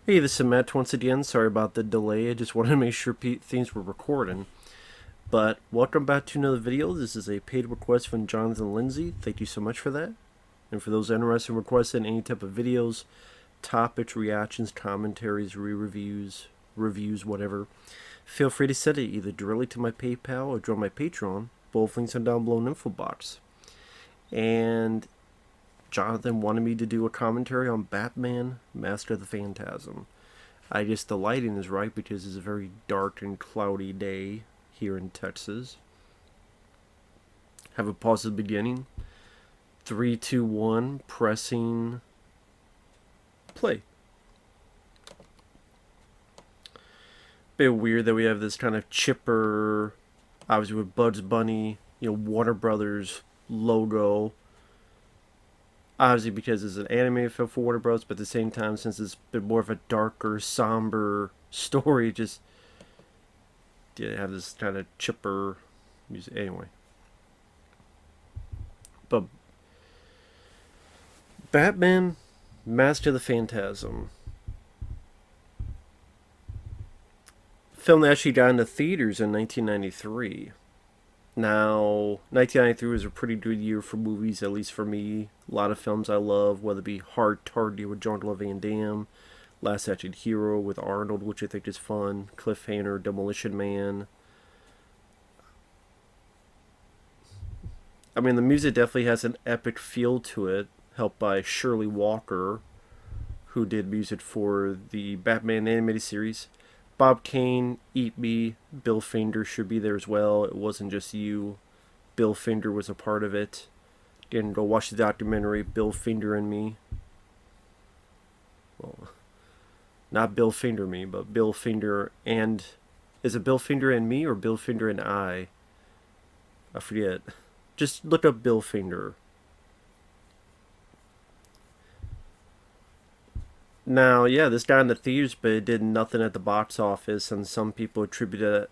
Hey, this is Matt once again. Sorry about the delay. I just wanted to make sure things were recording. But welcome back to another video. This is a paid request from Jonathan Lindsey. Thank you so much for that. And for those interested in requesting any type of videos, topics, reactions, commentaries, re-reviews, reviews, whatever, feel free to send it either directly to my PayPal or join my Patreon. Both links are down below in the info box. And Jonathan wanted me to do a commentary on Batman, Mask of the Phantasm. I guess the lighting is right because it's a very dark and cloudy day here in Texas. Have a pause at the beginning. 3, 2, 1, pressing play. Bit weird that we have this kind of chipper, obviously with Bugs Bunny, Warner Brothers logo. Obviously because it's an animated film for Warner Bros., but at the same time, since it's been more of a darker, somber story, just have this kind of chipper music. Anyway. But Batman, Mask of the Phantasm. Film that actually got into theaters in 1993. Now, 1993 was a pretty good year for movies, at least for me. A lot of films I love, whether it be Hard Target with Jean-Claude Van Damme, Last Action Hero with Arnold, which I think is fun, Cliffhanger, Demolition Man. I mean, the music definitely has an epic feel to it, helped by Shirley Walker, who did music for the Batman animated series. Bob Kane, Eat Me, Bill Finger should be there as well. It wasn't just you. Bill Finger was a part of it. Again, go watch the documentary, Bill Finger and Me. Well, not Bill Finger Me, but Bill Finger and... Is it Bill Finger and Me or Bill Finger and I? I forget. Just look up Bill Finger. Now, yeah, this got in the theaters, but it did nothing at the box office, and some people attribute it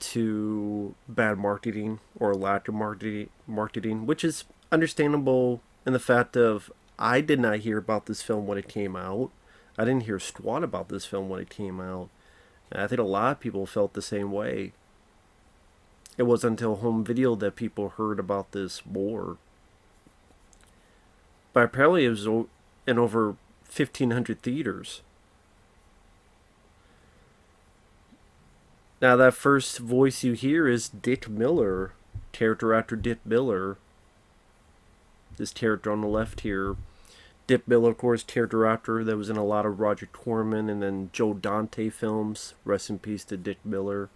to bad marketing or lack of marketing, which is understandable in the fact of I did not hear about this film when it came out. I didn't hear squat about this film when it came out. And I think a lot of people felt the same way. It wasn't until home video that people heard about this more. But apparently it was in over 1,500 theaters. Now that first voice you hear is Dick Miller, character actor Dick Miller. This character on the left here. Dick Miller, of course, character actor that was in a lot of Roger Corman and then Joe Dante films. Rest in peace to Dick Miller.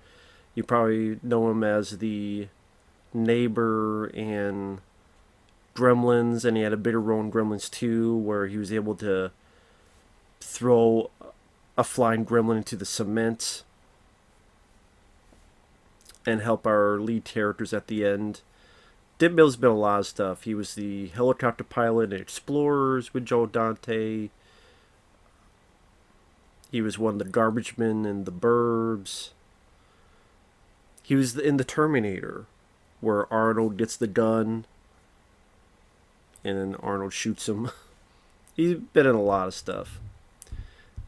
You probably know him as the neighbor in Gremlins, and he had a bigger role in Gremlins 2 where he was able to throw a flying gremlin into the cement and help our lead characters at the end. Dick Miller's been a lot of stuff. He was the helicopter pilot in Explorers with Joe Dante. He was one of the garbage men in The Burbs. He was in The Terminator, where Arnold gets the gun and then Arnold shoots him. He's been in a lot of stuff.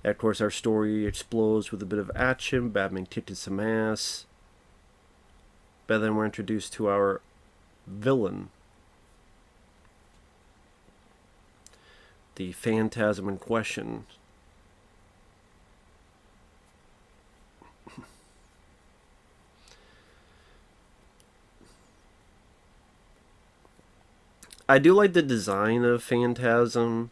And of course, our story explodes with a bit of action. Batman kicking some ass. But then we're introduced to our villain, the Phantasm in question. I do like the design of Phantasm.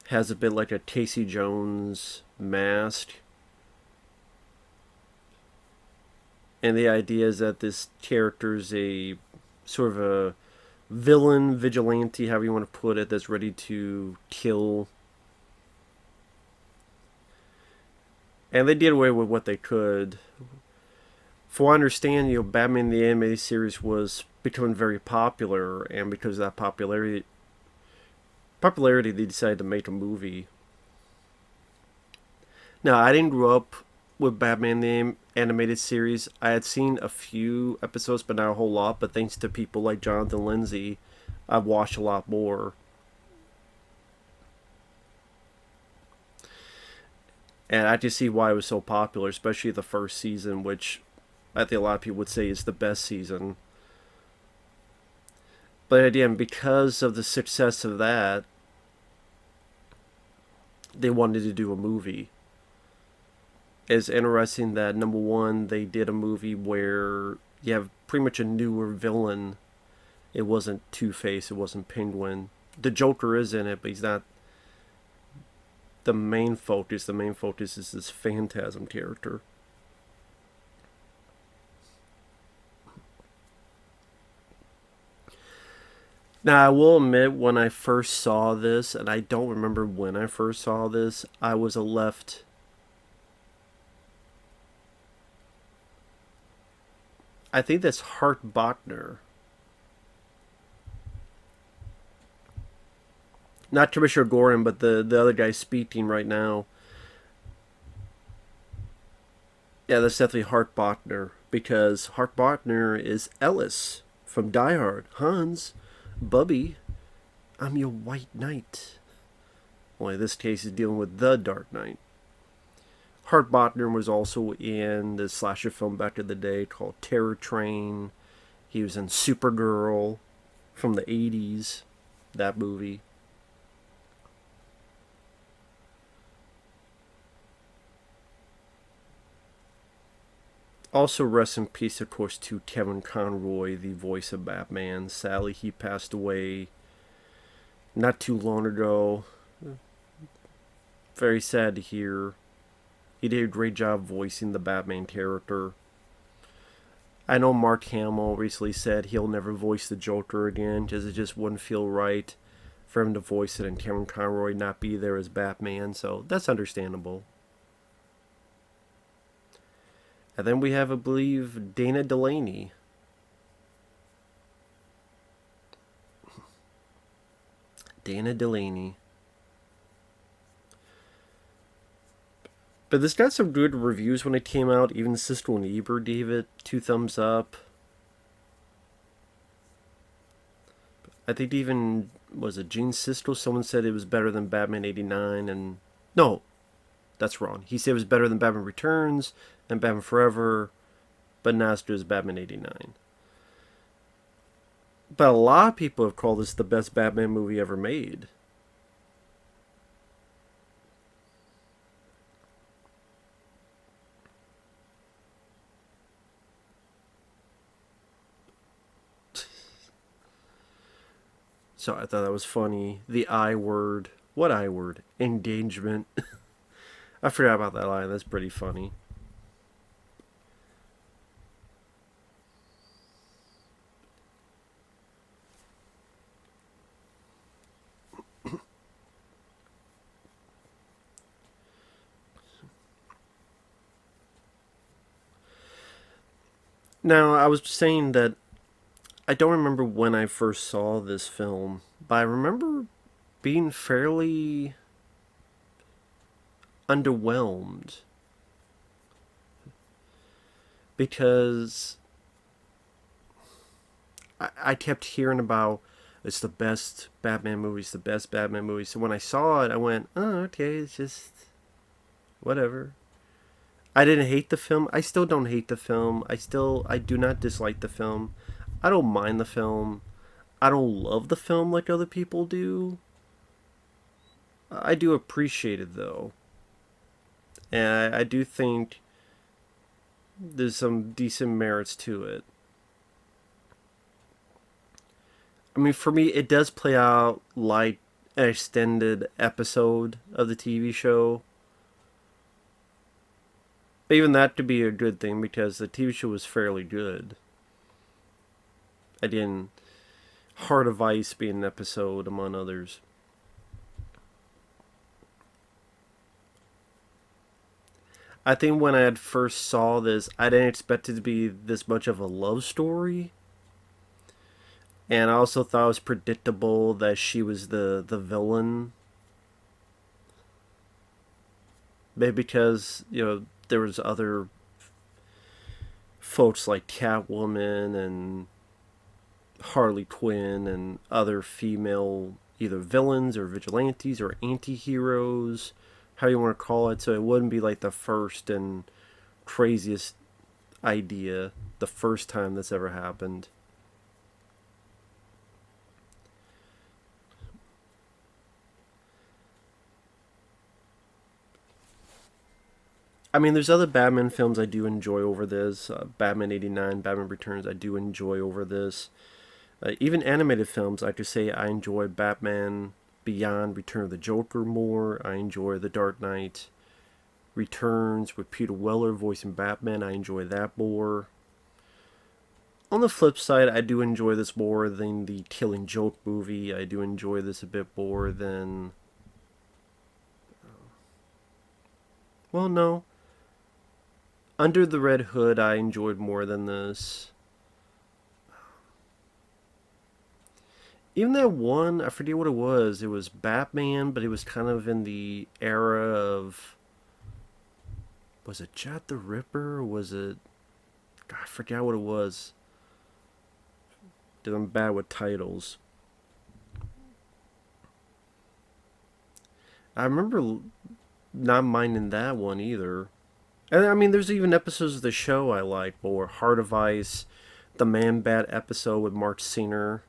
Has a bit like a Casey Jones mask. And the idea is that this character is a sort of a villain, vigilante, however you want to put it, that's ready to kill. And they did away with what they could. For what I understand, Batman the Animated Series was becoming very popular, and because of that popularity, they decided to make a movie. Now, I didn't grow up with Batman the Animated Series. I had seen a few episodes, but not a whole lot, but thanks to people like Jonathan Lindsey, I've watched a lot more. And I just see why it was so popular, especially the first season, which I think a lot of people would say is the best season. But again, because of the success of that, they wanted to do a movie. It's interesting that, number one, they did a movie where you have pretty much a newer villain. It wasn't Two-Face, it wasn't Penguin. The Joker is in it, but he's not the main focus. The main focus is this Phantasm character. Now, I will admit, when I first saw this, and I don't remember when I first saw this, I was left. I think that's Hart Bochner. Not Commissioner Gordon, but the other guy speaking right now. Yeah, that's definitely Hart Bochner, because Hart Bochner is Ellis from Die Hard. Hans, Bubby, I'm your white knight. Only this case is dealing with the Dark Knight. Hart Bochner was also in the slasher film back in the day called Terror Train. He was in Supergirl from the 80s, that movie. Also, rest in peace, of course, to Kevin Conroy, the voice of Batman. Sadly, he passed away not too long ago. Very sad to hear. He did a great job voicing the Batman character. I know Mark Hamill recently said he'll never voice the Joker again because it just wouldn't feel right for him to voice it and Kevin Conroy not be there as Batman, so that's understandable. And then we have, I believe, Dana Delany. Dana Delany. But this got some good reviews when it came out. Even Siskel and Ebert gave it 2 thumbs up. I think even, was it Gene Siskel? Someone said it was better than Batman 89. And no, that's wrong. He said it was better than Batman Returns and Batman Forever, but not as good as Batman 89. But a lot of people have called this the best Batman movie ever made. So I thought that was funny. The I word. What I word? Engagement. I forgot about that line. That's pretty funny. Now, I was saying that I don't remember when I first saw this film, but I remember being fairly underwhelmed because I kept hearing about it's the best Batman movie, it's the best Batman movie. So when I saw it, I went, oh, okay, it's just whatever. I didn't hate the film. I still don't hate the film. I do not dislike the film. I don't mind the film. I don't love the film like other people do. I do appreciate it though. And I do think there's some decent merits to it. I mean, for me, it does play out like an extended episode of the TV show. But even that could be a good thing because the TV show was fairly good. Again, Heart of Ice being an episode, among others. I think when I had first saw this, I didn't expect it to be this much of a love story. And I also thought it was predictable that she was the villain. Maybe because, there was other folks like Catwoman and Harley Quinn and other female either villains or vigilantes or anti-heroes how you want to call it, so it wouldn't be like the first and craziest idea, the first time this ever happened. I mean, there's other Batman films I do enjoy over this. Batman '89, Batman Returns, I do enjoy over this. Even animated films, I could say I enjoy Batman Beyond, Return of the Joker more. I enjoy The Dark Knight Returns with Peter Weller voicing Batman. I enjoy that more. On the flip side, I do enjoy this more than the Killing Joke movie. I do enjoy this a bit more than... Well, no. Under the Red Hood, I enjoyed more than this. Even that one, I forget what it was. It was Batman, but it was kind of in the era of... Was it Jack the Ripper? Or was it... God, I forgot what it was. Because I'm bad with titles. I remember not minding that one either. And I mean, there's even episodes of the show I like, or Heart of Ice, the Man Bat episode with Mark Singer,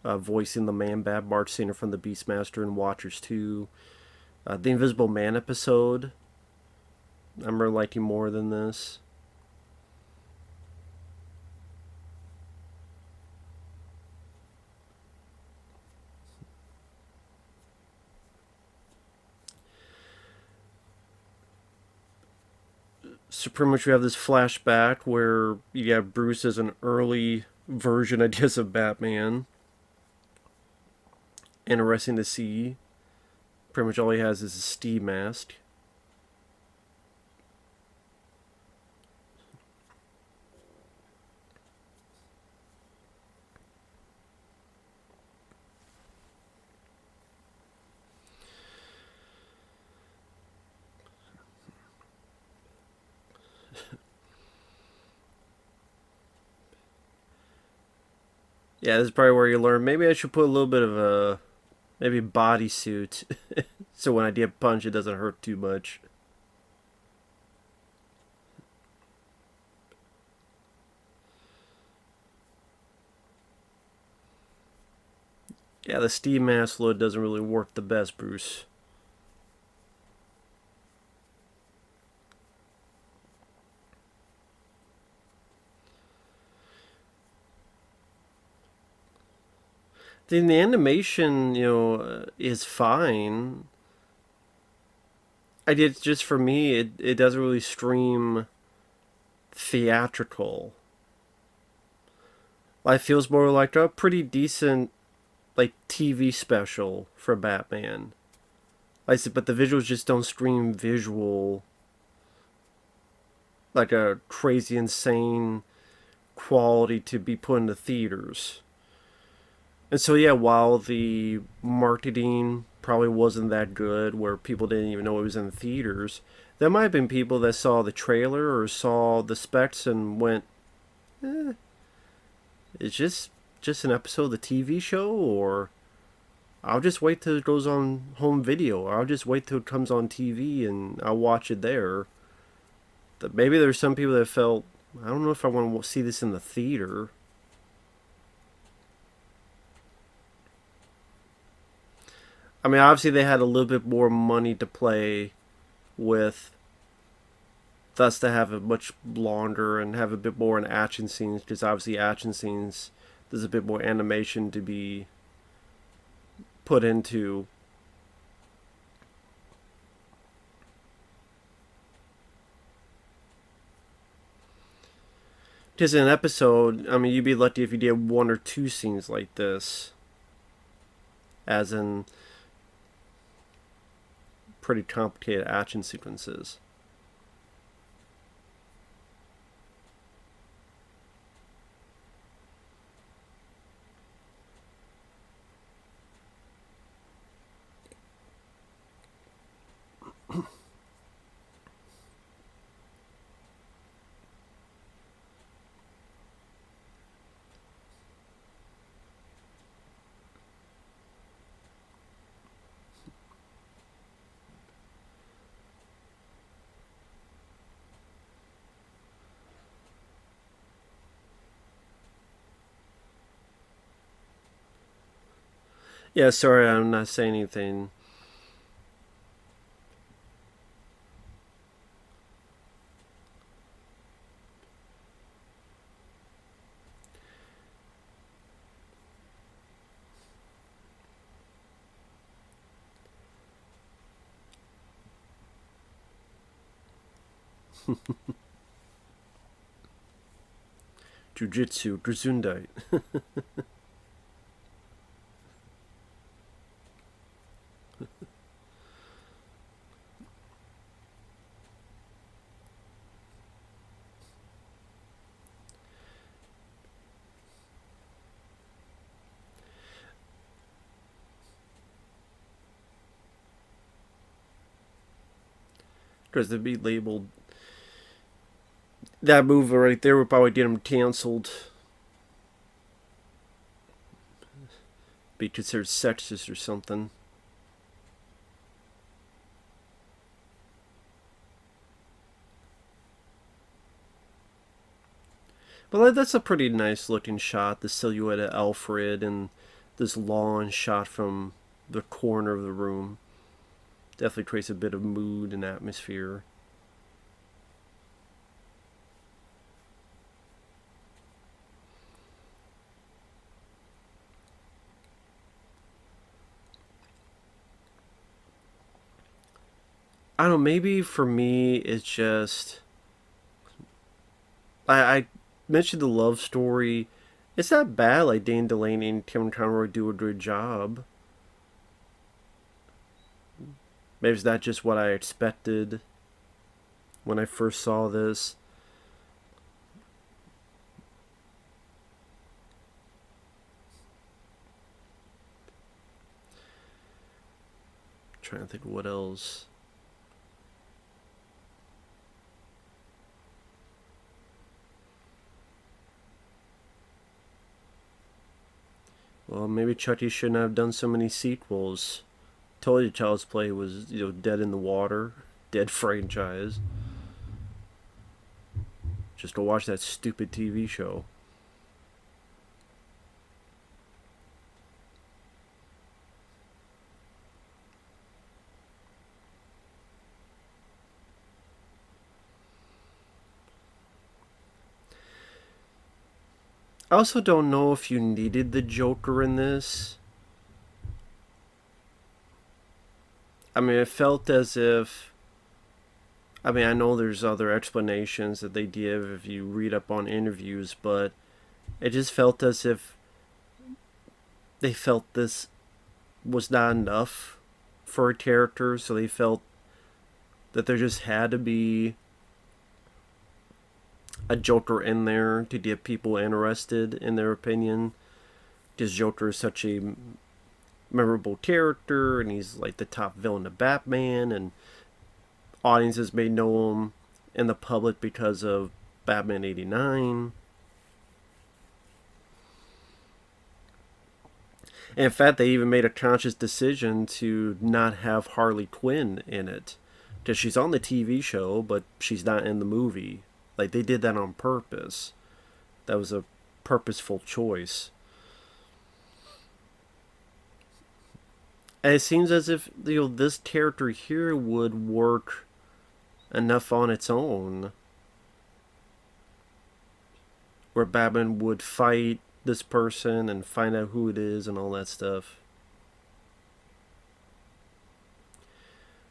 voicing the Man Bat, Mark Singer from the Beastmaster and Watchers 2. The Invisible Man episode, I remember liking more than this. So pretty much we have this flashback where you have Bruce as an early version, I guess, of Batman. Interesting to see. Pretty much all he has is a ski mask. Yeah, this is probably where you learn. Maybe I should put a little bit of a maybe bodysuit, so when I get punched, it doesn't hurt too much. Yeah, the steam mask load doesn't really work the best, Bruce. Then the animation, is fine. I did just for me, it doesn't really stream theatrical. It feels more like a pretty decent like TV special for Batman. Like I said, but the visuals just don't scream visual like a crazy insane quality to be put into theaters. And so yeah, while the marketing probably wasn't that good, where people didn't even know it was in theaters, there might have been people that saw the trailer or saw the specs and went, it's just an episode of the TV show, or I'll just wait till it goes on home video, or I'll just wait till it comes on TV and I'll watch it there. Maybe there's some people that felt, I don't know if I want to see this in the theater. I mean, obviously they had a little bit more money to play with, thus to have it much longer and have a bit more in action scenes, because obviously action scenes, there's a bit more animation to be put into. Because in an episode, I mean, you'd be lucky if you did one or two scenes like this, as in pretty complicated action sequences. Yeah, sorry, I'm not saying anything. Jujitsu, Gesundheit. Because they'd be labeled. That movie right there would probably get him canceled. Be considered sexist or something. But that's a pretty nice looking shot. The silhouette of Alfred and this lawn shot from the corner of the room. Definitely creates a bit of mood and atmosphere. I don't know, maybe for me it's just I mentioned the love story. It's not bad. Like Dana Delany and Tim Conroy do a good job. Maybe it's not just what I expected when I first saw this. I'm trying to think of what else. Well, maybe Chucky shouldn't have done so many sequels. Told you Child's Play was, dead in the water, dead franchise. Just go watch that stupid TV show. I also don't know if you needed the Joker in this. I mean, it felt as if. I mean, I know there's other explanations that they give if you read up on interviews, but it just felt as if they felt this was not enough for a character, so they felt that there just had to be a Joker in there to get people interested in their opinion. Because Joker is such a memorable character, and he's like the top villain of Batman, and audiences may know him in the public because of Batman 89. And in fact, they even made a conscious decision to not have Harley Quinn in it. Because she's on the TV show, but she's not in the movie. Like, they did that on purpose. That was a purposeful choice. And it seems as if, this character here would work enough on its own. Where Batman would fight this person and find out who it is and all that stuff.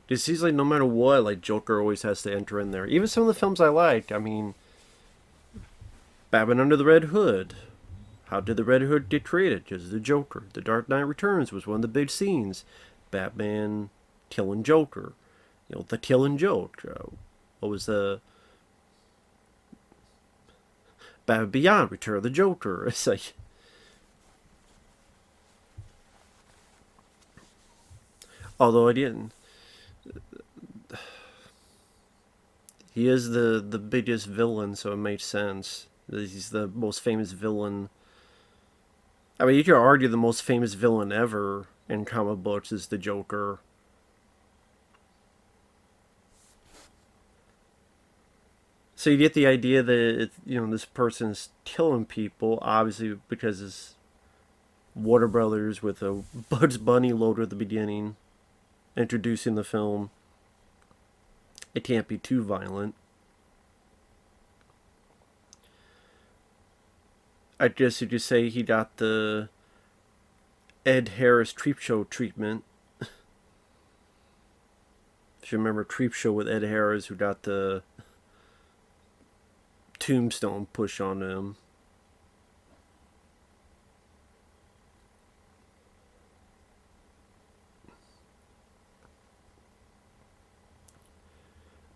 It seems like no matter what, like Joker always has to enter in there. Even some of the films I like. I mean, Batman Under the Red Hood. How did the Red Hood get created? Because the Joker. The Dark Knight Returns was one of the big scenes. Batman killing Joker. The killing joke. What was the Batman Beyond? Return of the Joker. It's like, although I didn't. He is the biggest villain, so it makes sense. He's the most famous villain. I mean, you could argue the most famous villain ever in comic books is the Joker. So you get the idea that this person's killing people, obviously because Warner Brothers with a Bugs Bunny loader at the beginning, introducing the film. It can't be too violent. I guess you could say he got the Ed Harris Creep Show treatment. If you remember Creep Show with Ed Harris, who got the tombstone push on him.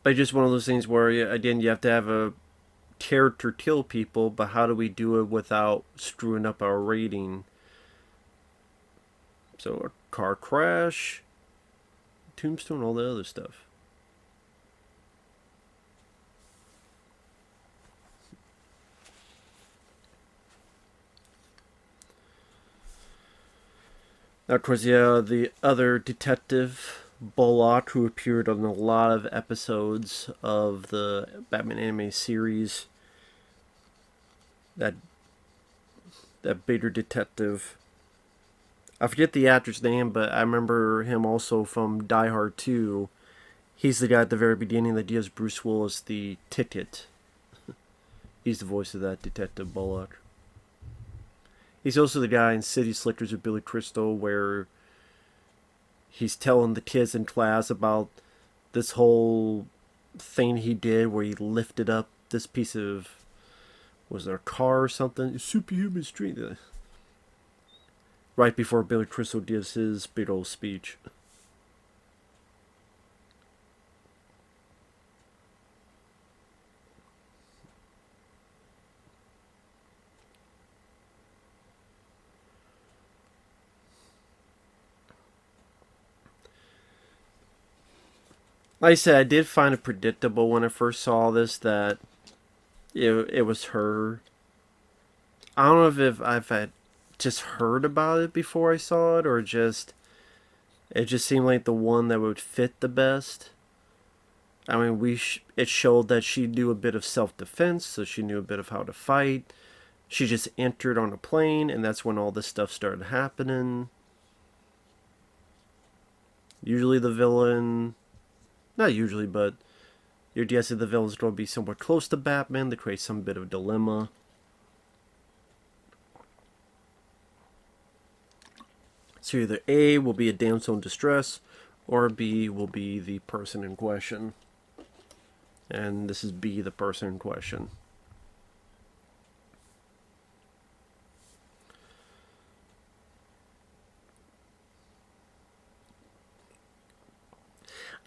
But just one of those things where, again, you have to have a character kill people, but how do we do it without screwing up our rating? So a car crash, tombstone, all the other stuff. Now, of course, yeah, the other detective, Bullock, who appeared on a lot of episodes of the Batman anime series. That bigger detective. I forget the actor's name, but I remember him also from Die Hard 2. He's the guy at the very beginning that gives Bruce Willis the ticket. He's the voice of that Detective Bullock. He's also the guy in City Slickers with Billy Crystal, where he's telling the kids in class about this whole thing he did where he lifted up this piece of, was there a car or something? Superhuman strength. Right before Billy Crystal gives his big old speech. Like I said, I did find it predictable when I first saw this that it was her. I don't know if I've had just heard about it before I saw it, or just it just seemed like the one that would fit the best. I mean, it showed that she knew a bit of self-defense, so she knew a bit of how to fight. She just entered on a plane, and that's when all this stuff started happening. Usually the villain, not usually, but you're guessing the villain's going to be somewhat close to Batman to create some bit of dilemma. So either A will be a damsel in distress, or B will be the person in question. And this is B, the person in question.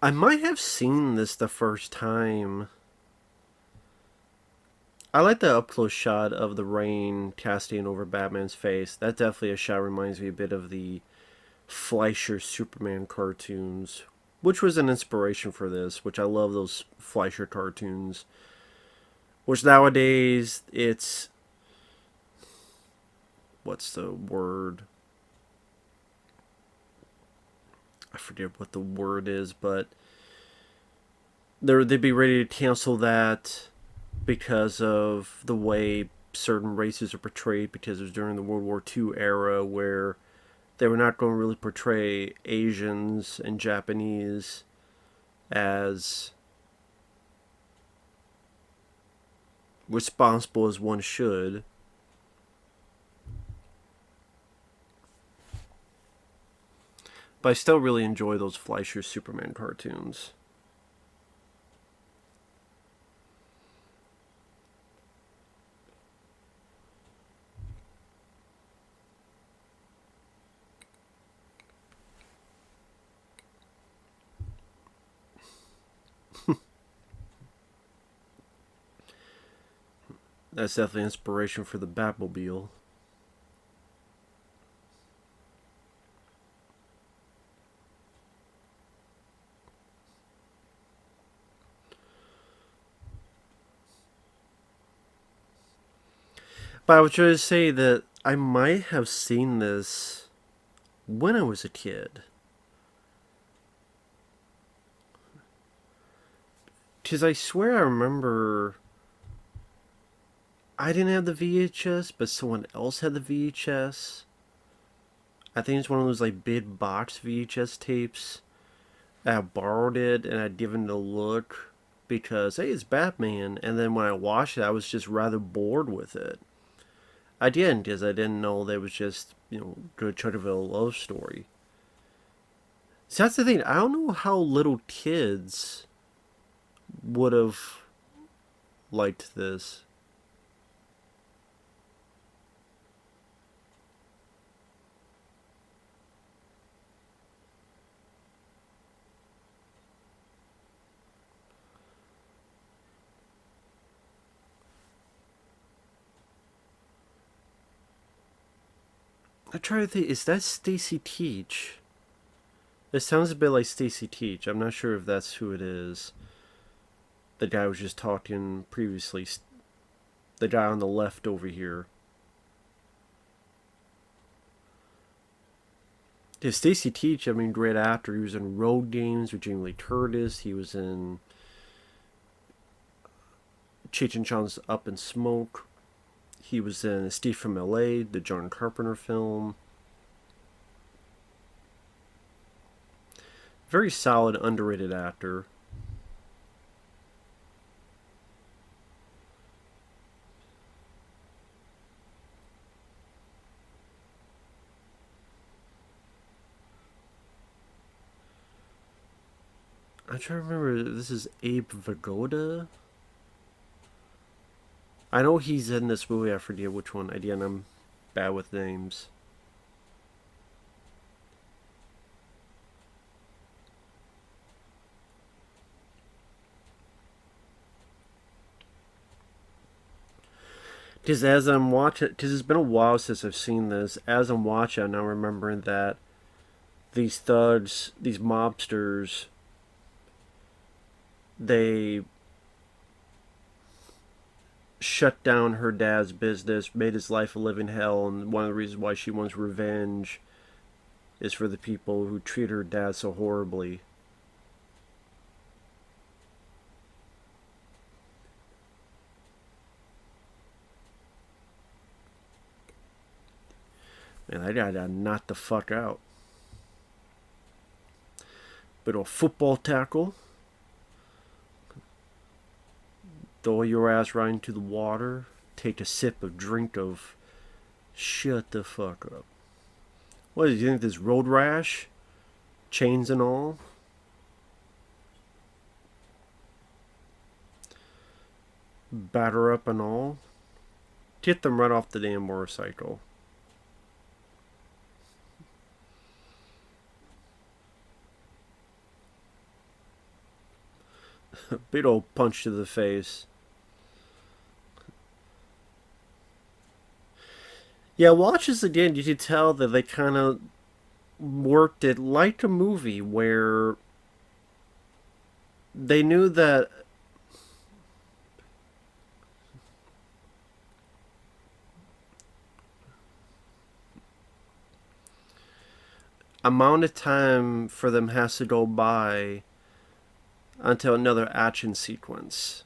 I might have seen this the first time. I like the up-close shot of the rain casting over Batman's face. That definitely a shot reminds me a bit of the Fleischer Superman cartoons, which was an inspiration for this, which I love those Fleischer cartoons. Which nowadays, it's... what's the word? I forget what the word is, but they'd be ready to cancel that because of the way certain races are portrayed, because it was during the World War II era where they were not going to really portray Asians and Japanese as responsible as one should. But I still really enjoy those Fleischer Superman cartoons. That's definitely inspiration for the Batmobile. But I was trying to say that I might have seen this when I was a kid. Because I swear I remember I didn't have the VHS, but someone else had the VHS. I think it's one of those like big box VHS tapes. I borrowed it and I'd given it a look because hey, it's Batman. And then when I watched it, I was just rather bored with it. I didn't because I didn't know that it was just good chunk of a love story. So that's the thing. I don't know how little kids would have liked this. I try to think. Is that Stacy Keach? It sounds a bit like Stacy Keach. I'm not sure if that's who it is. The guy I was just talking previously. The guy on the left over here. Yeah, Stacy Keach, I mean, great actor. He was in Road Games with Jamie Lee Curtis. He was in Cheech and Chong's Up in Smoke. He was in Steve from L.A., the John Carpenter film. Very solid, underrated actor. I'm trying to remember. This is Abe Vigoda. I know he's in this movie. I forget which one. Again, I'm bad with names. Because as I'm watching, because it's been a while since I've seen this, as I'm watching, I'm now remembering that these thugs, these mobsters, they shut down her dad's business, made his life a living hell, and one of the reasons why she wants revenge is for the people who treat her dad so horribly. Man, I gotta knock the fuck out. Bit of football tackle. Throw your ass right into the water. Take a sip of drink of. Shut the fuck up. What do you think? This road rash? Chains and all? Batter up and all? Get them right off the damn motorcycle. Big old punch to the face. Yeah, watch this again. You can tell that they kind of worked it like a movie where they knew that amount of time for them has to go by until another action sequence.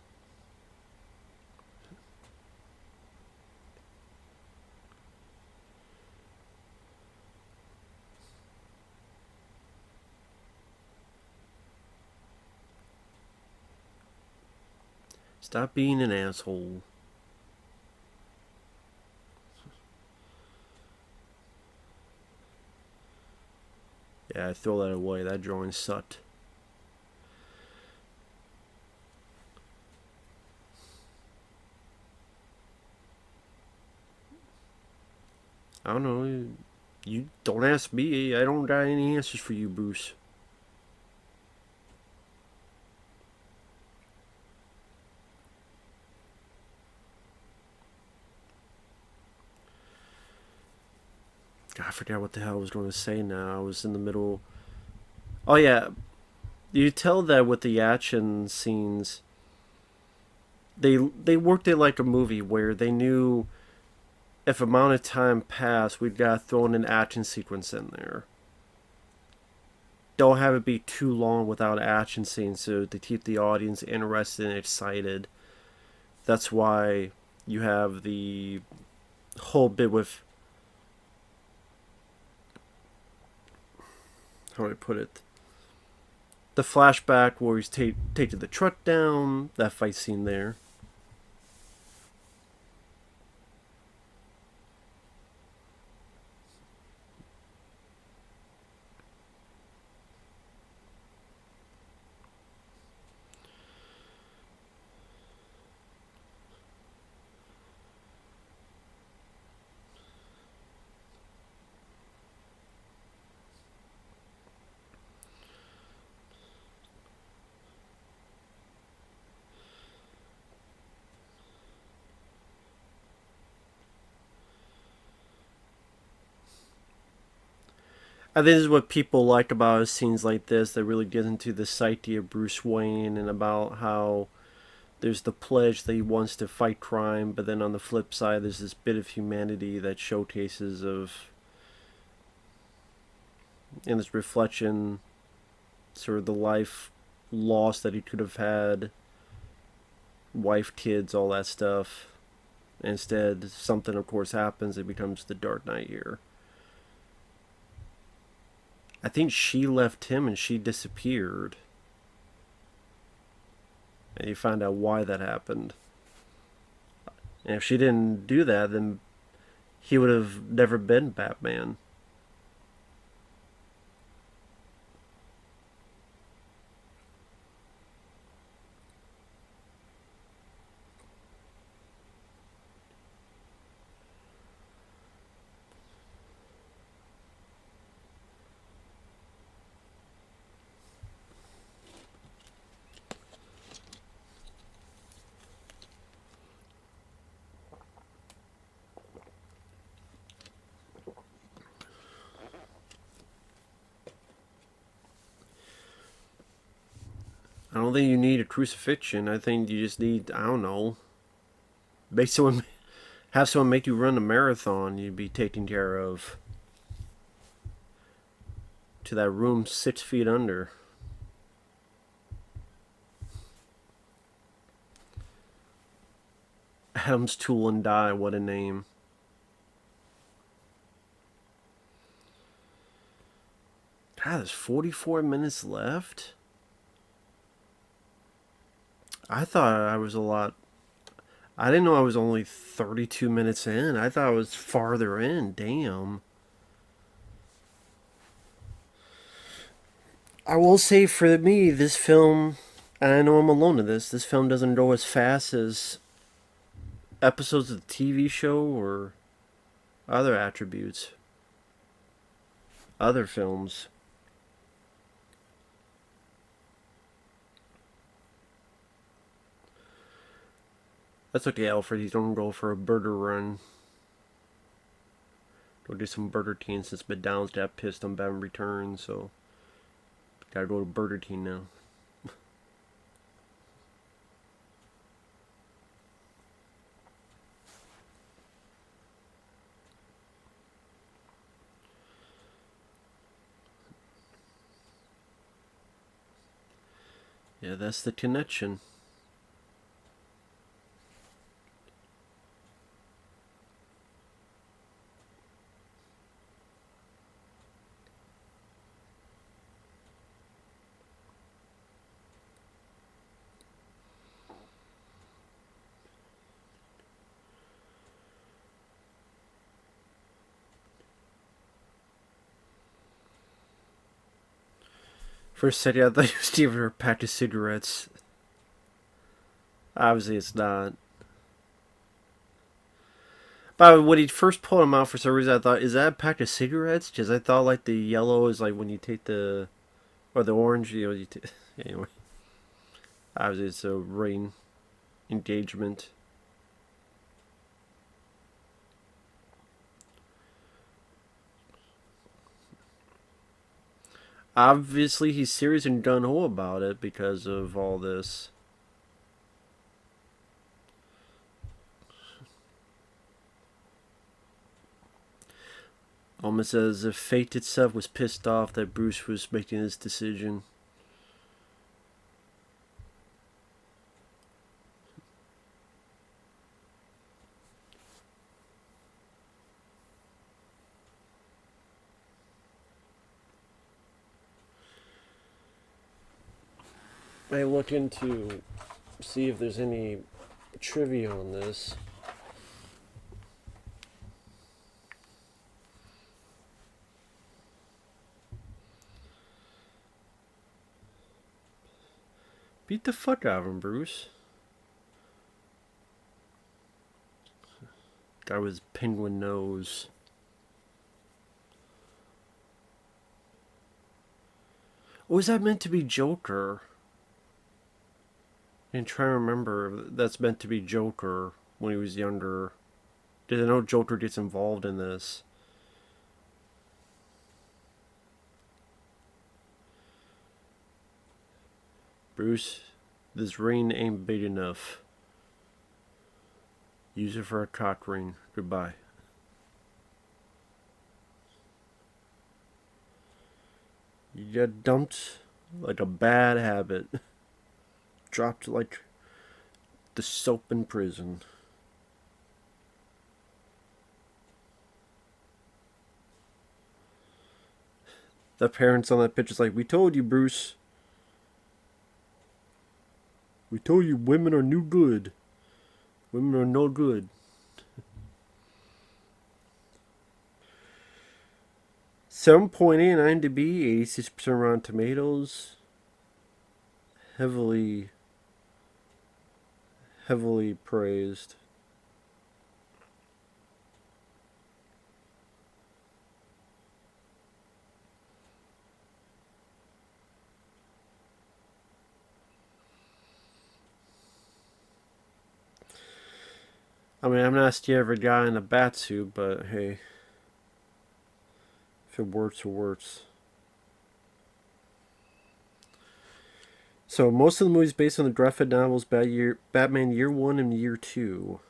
Stop being an asshole. Yeah, I throw that away. That drawing sucked. I don't know. You don't ask me. I don't got any answers for you, Bruce. God, I forgot what the hell I was going to say now. I was in the middle. Oh, yeah. You tell that with the action scenes, they worked it like a movie where they knew if amount of time passed, we'd got to throw in an action sequence in there. Don't have it be too long without action scenes so to keep the audience interested and excited. That's why you have the whole bit with how do I put it? The flashback where he's taking the truck down, that fight scene there. I think this is what people like about scenes like this that really get into the psyche of Bruce Wayne and about how there's the pledge that he wants to fight crime, but then on the flip side, there's this bit of humanity that showcases of, in this reflection, sort of the life loss that he could have had, wife, kids, all that stuff. Instead, something, of course, happens. It becomes the Dark Knight here. I think she left him and she disappeared. And you find out why that happened. And if she didn't do that, then he would have never been Batman. I don't think you need a crucifixion. I think you just need, I don't know, make someone, have someone make you run a marathon. You'd be taken care of. To that room 6 feet under. Adam's Tool and Die, what a name. God, there's 44 minutes left? I thought I was a lot... I didn't know I was only 32 minutes in. I thought I was farther in. Damn. I will say for me, this film, and I know I'm alone in this film doesn't go as fast as episodes of the TV show or other attributes. Other films. That's okay, Alfred. He's gonna go for a burger run. Go do some Burger King since McDonald's got pissed on Batman Returns, so gotta go to Burger King now. Yeah, that's the connection. For a second, I thought he was giving her a pack of cigarettes. Obviously, it's not. But when he first pulled them out, for some reason, I thought, is that a pack of cigarettes? Because I thought, like, the yellow is, like, when you take the... Or the orange, you know, you take... Anyway. Obviously, it's a ring engagement. Obviously, he's serious and gung-ho about it because of all this. Almost as if fate itself was pissed off that Bruce was making this decision. I look into see if there's any trivia on this. Beat the fuck out of him, Bruce. Guy with his penguin nose. Or was that meant to be Joker? I'm trying to remember. That's meant to be Joker when he was younger. Did I know Joker gets involved in this? Bruce, this ring ain't big enough. Use it for a cock ring. Goodbye. You got dumped like a bad habit. Dropped like the soap in prison. The parents on that picture's like, we told you, Bruce. We told you women are no good. Women are no good. 7.8 IMDb, 86% Rotten Tomatoes. Heavily praised. I mean, I'm not scared of a guy in a bat suit, but hey, if it works, it works. So most of the movie is based on the graphic novels Batman Year 1 and Year 2.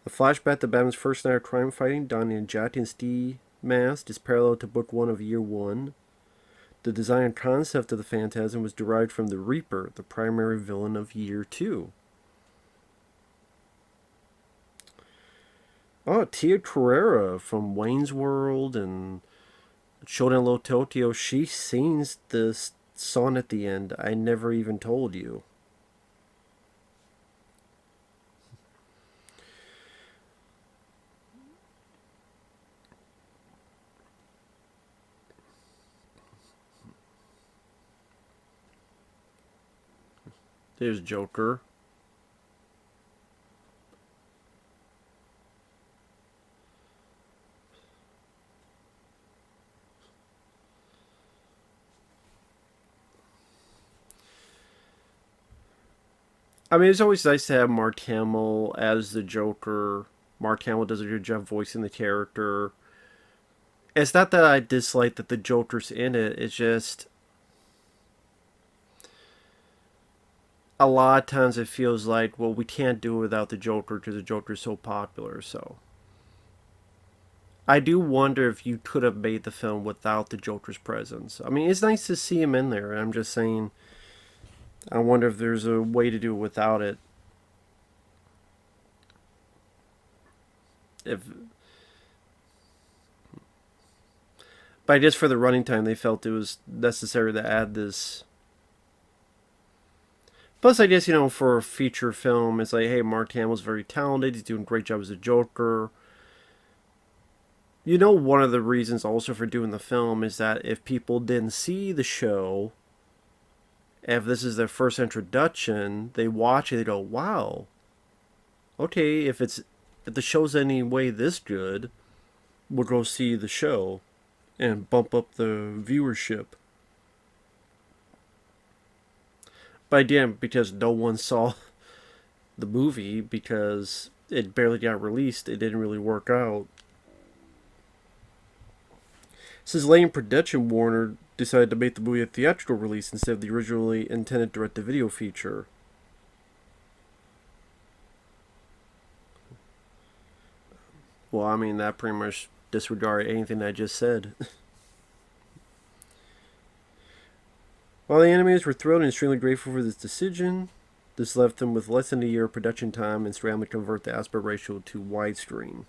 The flashback to Batman's first night of crime fighting, donning a Jack and Steve mask, is parallel to Book 1 of Year 1. The design and concept of the Phantasm was derived from the Reaper, the primary villain of Year 2. Oh, Tia Carrera from Wayne's World and Showdown Low Tokyo, she sings this song at the end, I Never Even Told You. There's Joker. I mean, it's always nice to have Mark Hamill as the Joker. Mark Hamill does a good job voicing the character. It's not that I dislike that the Joker's in it. It's just a lot of times it feels like, well, we can't do it without the Joker because the Joker's so popular. So I do wonder if you could have made the film without the Joker's presence. I mean, it's nice to see him in there. I'm just saying, I wonder if there's a way to do it without it. But I guess for the running time, they felt it was necessary to add this. Plus, I guess, for a feature film, it's like, hey, Mark Hamill's very talented. He's doing a great job as a Joker. One of the reasons also for doing the film is that if people didn't see the show, if this is their first introduction, they watch it, they go, wow. Okay, if the show's any way this good, we'll go see the show and bump up the viewership. But again, because no one saw the movie, because it barely got released, it didn't really work out. Since late in production, Warner decided to make the movie a theatrical release instead of the originally intended direct-to-video feature. Well, I mean, that pretty much disregarded anything I just said. While the animators were thrilled and extremely grateful for this decision, this left them with less than a year of production time and scrambled to convert the aspect ratio to widescreen.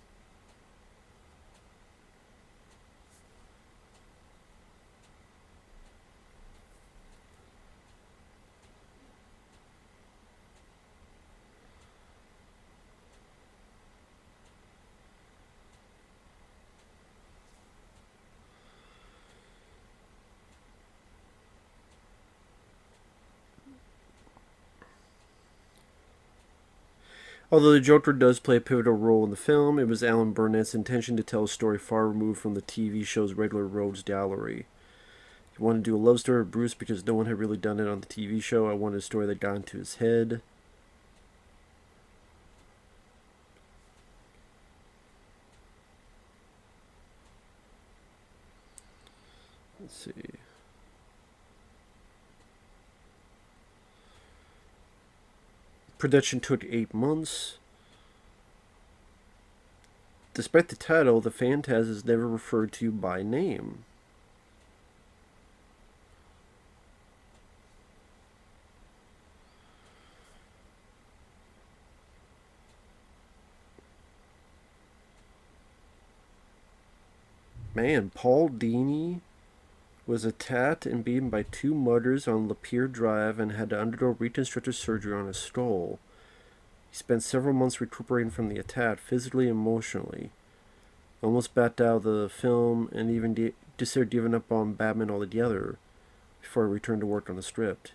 Although the Joker does play a pivotal role in the film, it was Alan Burnett's intention to tell a story far removed from the TV show's regular rogues gallery. He wanted to do a love story with Bruce because no one had really done it on the TV show. I wanted a story that got into his head. Let's see. Production took 8 months. Despite the title, the Phantasm is never referred to by name. Man, Paul Dini was attacked and beaten by 2 muggers on Lapeer Drive and had to undergo reconstructive surgery on his skull. He spent several months recuperating from the attack, physically and emotionally. Almost backed out of the film and even considered giving up on Batman altogether before he returned to work on the script.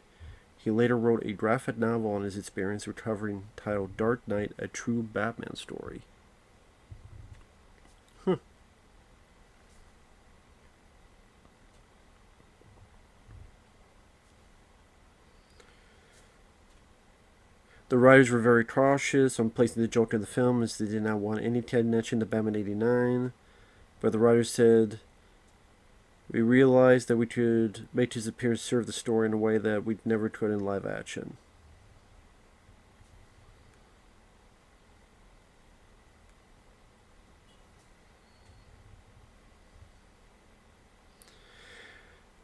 He later wrote a graphic novel on his experience recovering titled Dark Knight, A True Batman Story. The writers were very cautious on placing the Joker in the film as they did not want any connection to Batman 89. But the writers said, "We realized that we could make his appearance serve the story in a way that we never could in live action."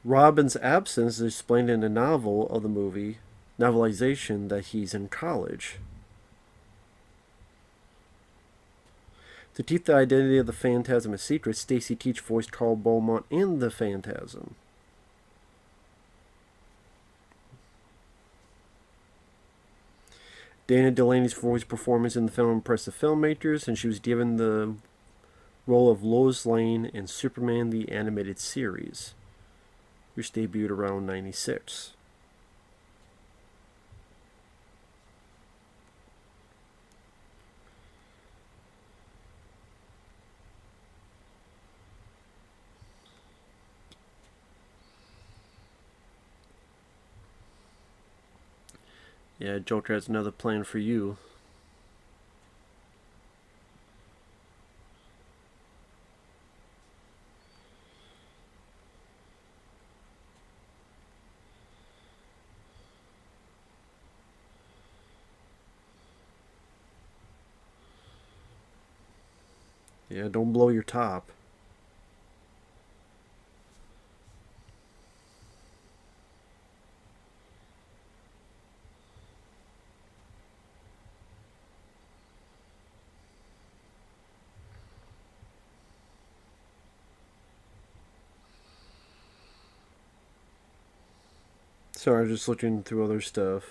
Robin's absence is explained in the novel of the movie, novelization, that he's in college. To keep the identity of the Phantasm a secret, Stacy Keach voiced Hart Bochner in the Phantasm. Dana Delany's voice performance in the film impressed the filmmakers, and she was given the role of Lois Lane in Superman the Animated Series, which debuted around 96. Yeah, Joker has another plan for you. Yeah, don't blow your top. Sorry, I'm just looking through other stuff.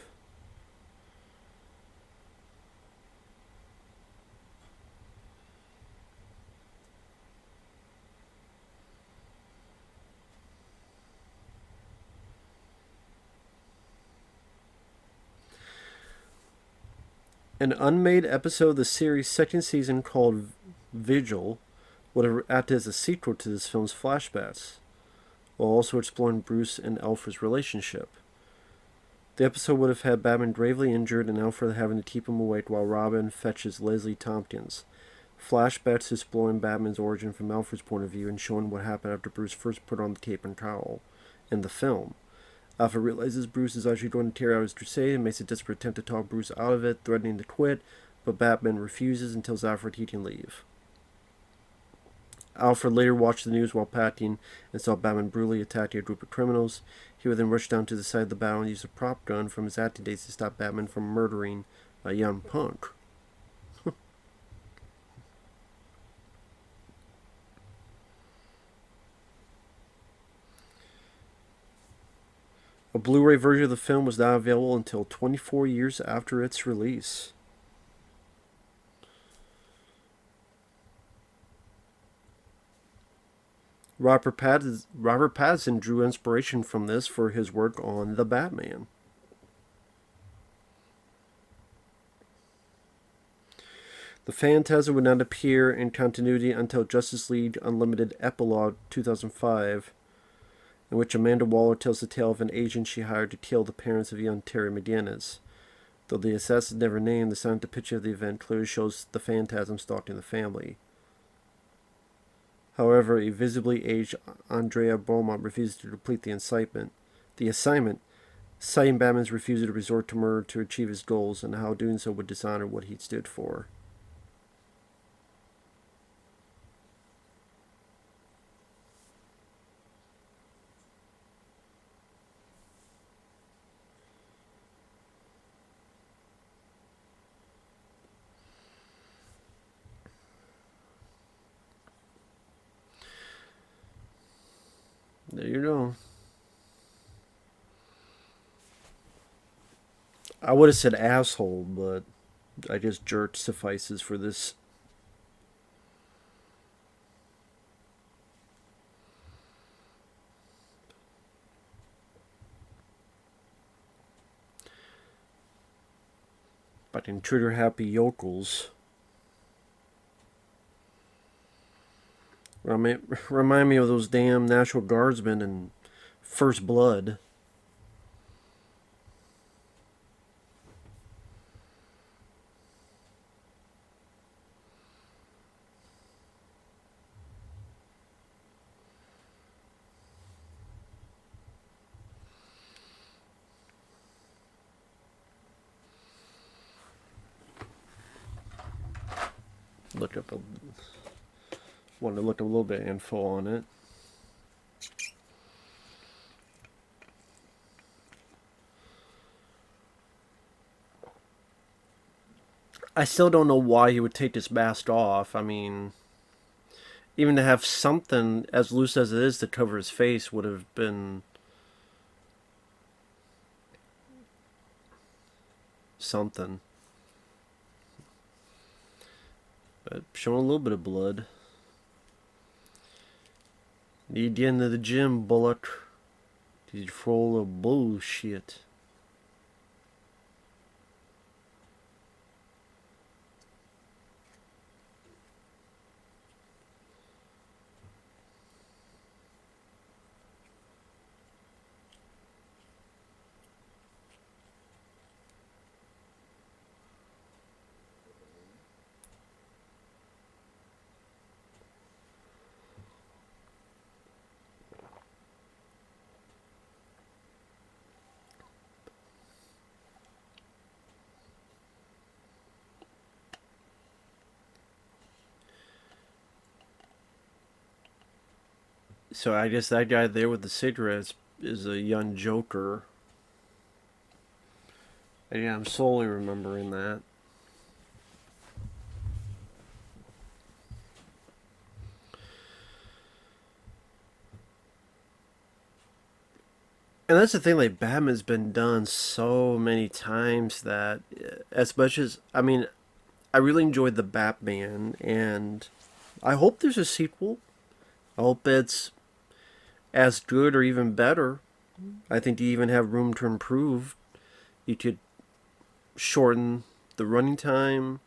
An unmade episode of the series' second season called Vigil would have acted as a sequel to this film's flashbacks, while also exploring Bruce and Alfred's relationship. The episode would have had Batman gravely injured and Alfred having to keep him awake while Robin fetches Leslie Tompkins. Flashbacks exploring Batman's origin from Alfred's point of view and showing what happened after Bruce first put on the cape and cowl in the film. Alfred realizes Bruce is actually going to carry out his crusade and makes a desperate attempt to talk Bruce out of it, threatening to quit, but Batman refuses and tells Alfred he can leave. Alfred later watched the news while packing and saw Batman brutally attacking a group of criminals. He would then rush down to the side of the battle and use a prop gun from his acting days to stop Batman from murdering a young punk. A Blu-ray version of the film was not available until 24 years after its release. Robert Pattinson drew inspiration from this for his work on The Batman. The Phantasm would not appear in continuity until Justice League Unlimited Epilogue 2005, in which Amanda Waller tells the tale of an agent she hired to kill the parents of young Terry McGinnis. Though the assassin never named, the silent picture of the event clearly shows the Phantasm stalking the family. However, a visibly aged Andrea Beaumont refuses to complete the assignment, citing Batman's refusal to resort to murder to achieve his goals, and how doing so would dishonor what he stood for. There you go. I would have said asshole, but I guess jerk suffices for this. But in trigger happy yokels. Remind me of those damn National Guardsmen in First Blood. Wanted to look up a little bit of info on it. I still don't know why he would take this mask off. I mean, even to have something as loose as it is to cover his face would have been something. But showing a little bit of blood. Need you into the gym, Bullock. You're full of bullshit. So I guess that guy there with the cigarettes is a young Joker. And yeah, I'm solely remembering that. And that's the thing, like, Batman's been done so many times that, as much as, I mean, I really enjoyed the Batman, and I hope there's a sequel. I hope it's as good or even better. I think you even have room to improve. You could shorten the running time,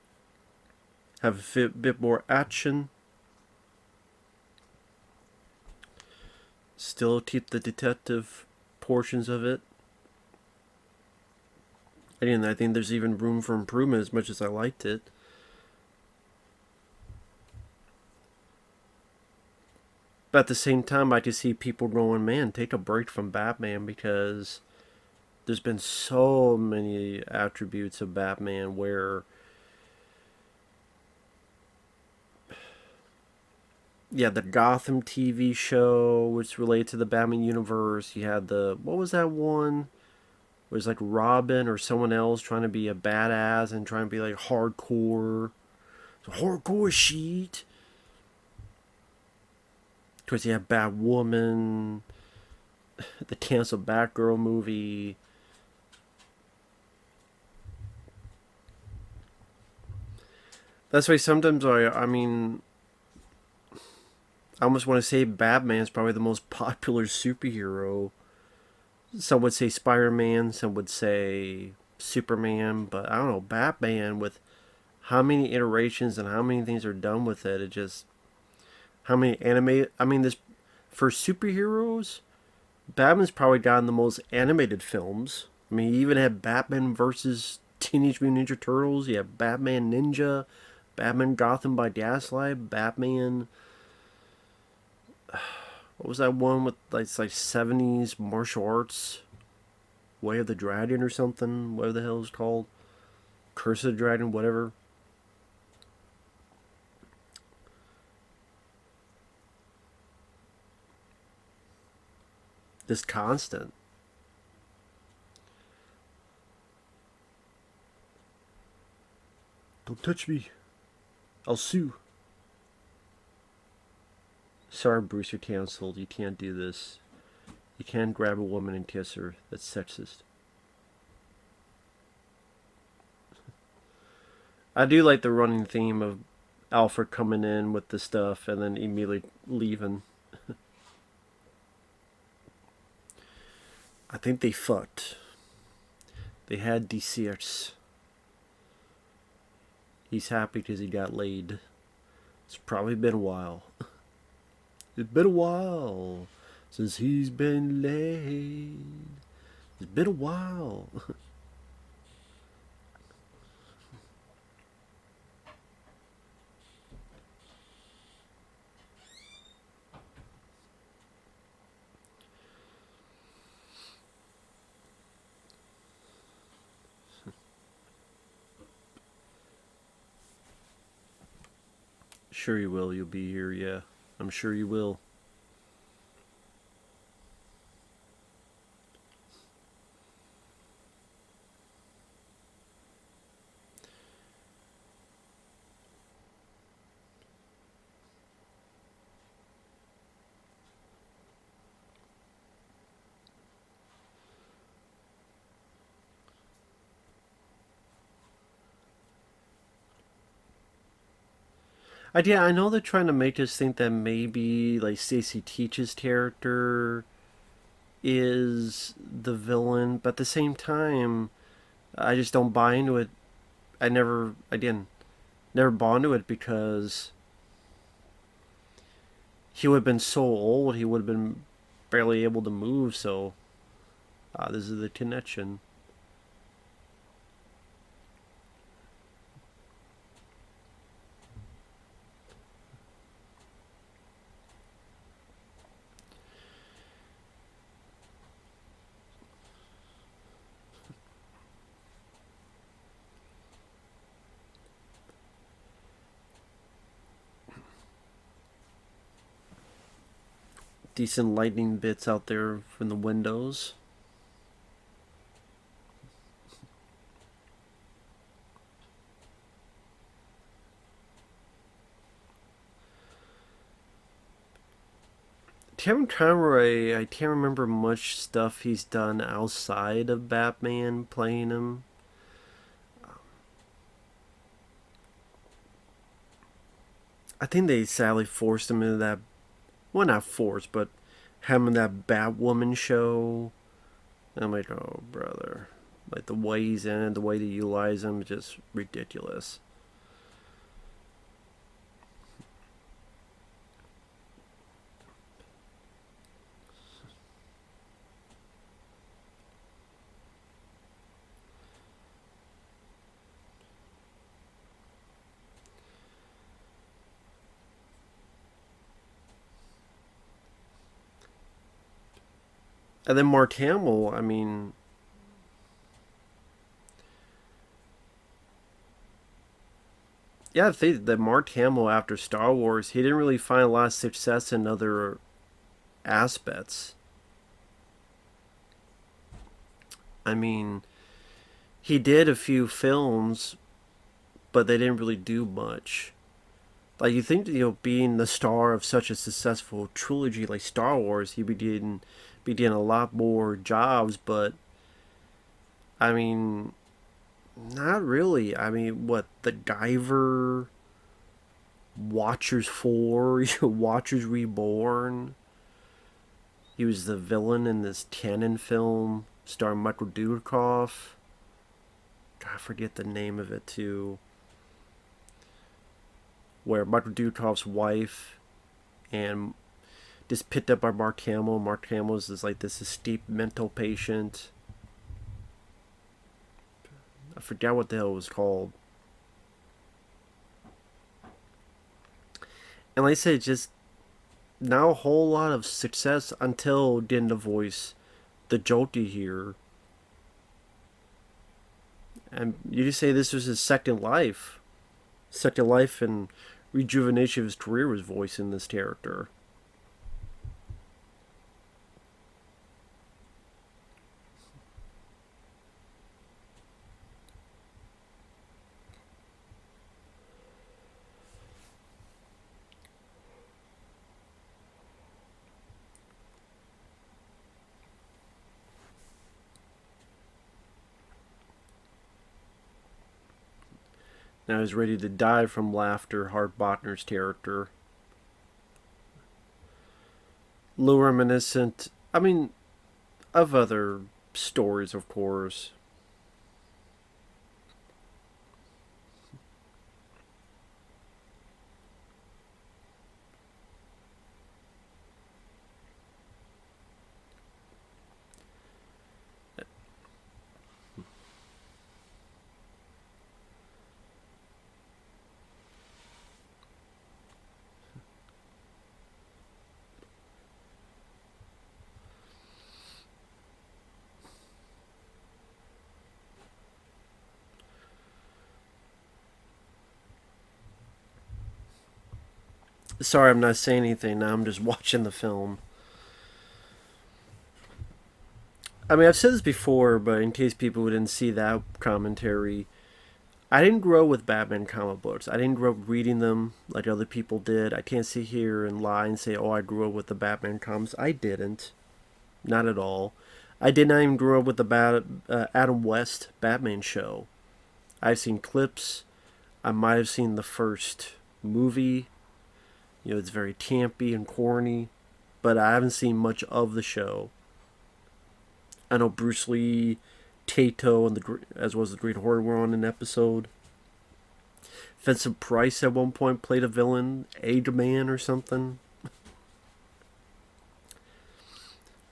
have a bit more action, still keep the detective portions of it. Again, I think there's even room for improvement as much as I liked it. But at the same time, I can see people going, man, take a break from Batman, because there's been so many attributes of Batman where, yeah, the Gotham TV show, which related to the Batman universe. You had what was that one? It was like Robin or someone else trying to be a badass and trying to be like hardcore. Hardcore shit. Of course, you have Batwoman, the canceled Batgirl movie. That's why sometimes I mean, I almost want to say Batman's probably the most popular superhero. Some would say Spider-Man, some would say Superman, but I don't know, Batman, with how many iterations and how many things are done with it. It just, how many anime, I mean, this, for superheroes, Batman's probably gotten the most animated films. I mean, you even had Batman versus Teenage Mutant Ninja Turtles. You have Batman Ninja, Batman Gotham by Gaslight, Batman. What was that one with like 70s martial arts? Way of the Dragon or something? Whatever the hell it's called. Curse of the Dragon, whatever. Just constant. Don't touch me. I'll sue. Sorry, Bruce, you're canceled. You can't do this. You can't grab a woman and kiss her. That's sexist. I do like the running theme of Alfred coming in with the stuff and then immediately leaving. I think they fucked. They had D6. He's happy because he got laid. It's probably been a while. It's been a while since he's been laid. It's been a while. Sure you will. You'll be here, yeah. I'm sure you will. Yeah, I know they're trying to make us think that maybe like Stacy Keach's character is the villain, but at the same time, I just don't buy into it. I didn't, never bought into it because he would have been so old, he would have been barely able to move. So, this is the connection. Decent lightning bits out there from the windows. Tim Conroy, I can't remember much stuff he's done outside of Batman playing him. I think they sadly forced him into that, well, not forced, but having that Batwoman show. And I'm like, oh, brother. Like, the way he's in it, the way they utilize him is just ridiculous. And then Mark Hamill, I mean, yeah, I think that Mark Hamill after Star Wars, he didn't really find a lot of success in other aspects. I mean, he did a few films, but they didn't really do much. Like, you think, being the star of such a successful trilogy like Star Wars, he'd be doing a lot more jobs, but I mean, not really. I mean, what, the Guyver, Watchers 4, Watchers Reborn. He was the villain in this Canon film starring Michael Dudikoff. I forget the name of it too. where Michael Dudikoff's wife and just picked up by Mark Hamill. Mark Hamill is like this steep mental patient. I forgot what the hell it was called. And like I said, just not a whole lot of success until getting to voice the Jolty here. And you just say this was his second life. Second life and rejuvenation of his career was voicing this character. Now he's ready to die from laughter, Hart Bochner's character. A little reminiscent, of other stories, of course. Sorry, I'm not saying anything now. I'm just watching the film. I've said this before, but in case people didn't see that commentary, I didn't grow up with Batman comic books. I didn't grow up reading them like other people did. I can't sit here and lie and say, oh, I grew up with the Batman comics. I didn't. Not at all. I did not even grow up with the Adam West Batman show. I've seen clips. I might have seen the first movie. It's very campy and corny, but I haven't seen much of the show. I know Bruce Lee, Tato, and as well as the Great Horror were on an episode. Vincent Price at one point played a villain, Eggman or something.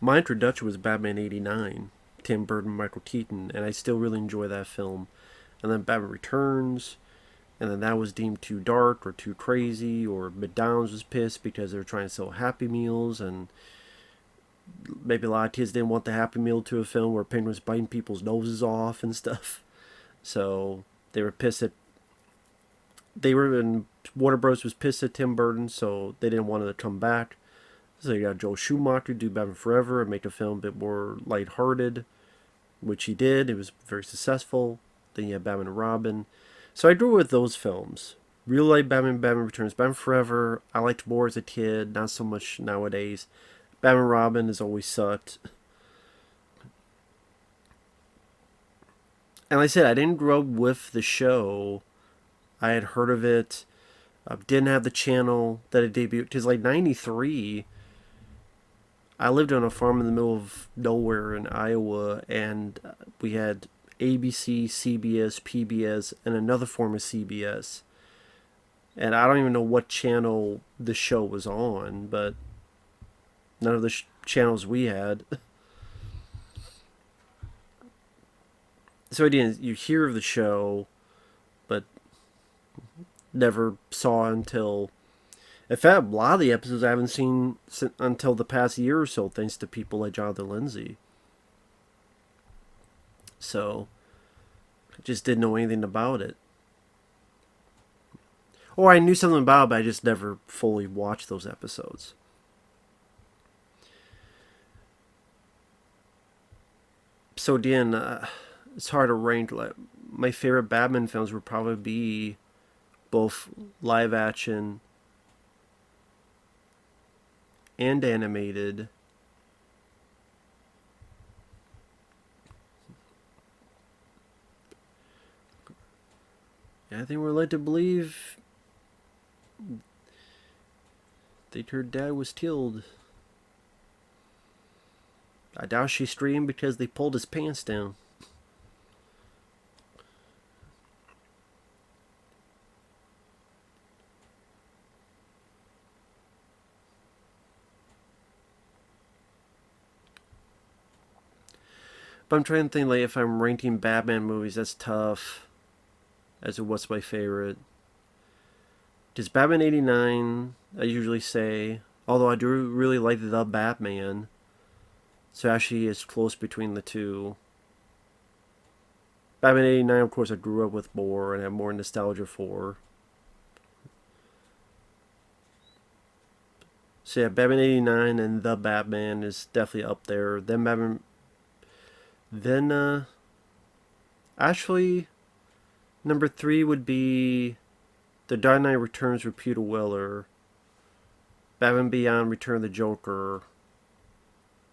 My introduction was Batman '89, Tim Burton, Michael Keaton, and I still really enjoy that film. And then Batman Returns, and then that was deemed too dark or too crazy, or McDonald's was pissed because they were trying to sell Happy Meals, and maybe a lot of kids didn't want the Happy Meal to a film where Penguin was biting people's noses off and stuff. So they were pissed at... Warner Bros. Was pissed at Tim Burton, so they didn't want it to come back. So you got Joel Schumacher do Batman Forever and make a film a bit more lighthearted, which he did. It was very successful. Then you have Batman and Robin. So I grew with those films. Real life Batman, Batman Returns, Batman Forever. I liked more as a kid, not so much nowadays. Batman and Robin has always sucked. And like I said, I didn't grow up with the show. I had heard of it. Didn't have the channel that it debuted. Because like 93, I lived on a farm in the middle of nowhere in Iowa, and we had ABC, CBS, PBS, and another form of CBS. And I don't even know what channel the show was on, but none of the channels we had. So again, you hear of the show, but never saw until... In fact, a lot of the episodes I haven't seen until the past year or so, thanks to people like Jonathan Lindsey. So, I just didn't know anything about it. Or I knew something about it, but I just never fully watched those episodes. So again, it's hard to rank. My favorite Batman films would probably be both live action and animated. I think we're led to believe that her dad was killed. I doubt she screamed because they pulled his pants down. But I'm trying to think, like, if I'm ranking Batman movies, that's tough. As to what's my favorite. Does Batman 89, I usually say, although I do really like The Batman, so actually it's close between the two. Batman 89, of course, I grew up with more and have more nostalgia for. So yeah, Batman 89 and The Batman is definitely up there. Then Batman... Then, actually, number 3 would be The Dark Knight Returns with Peter Weller, Batman Beyond Return of the Joker,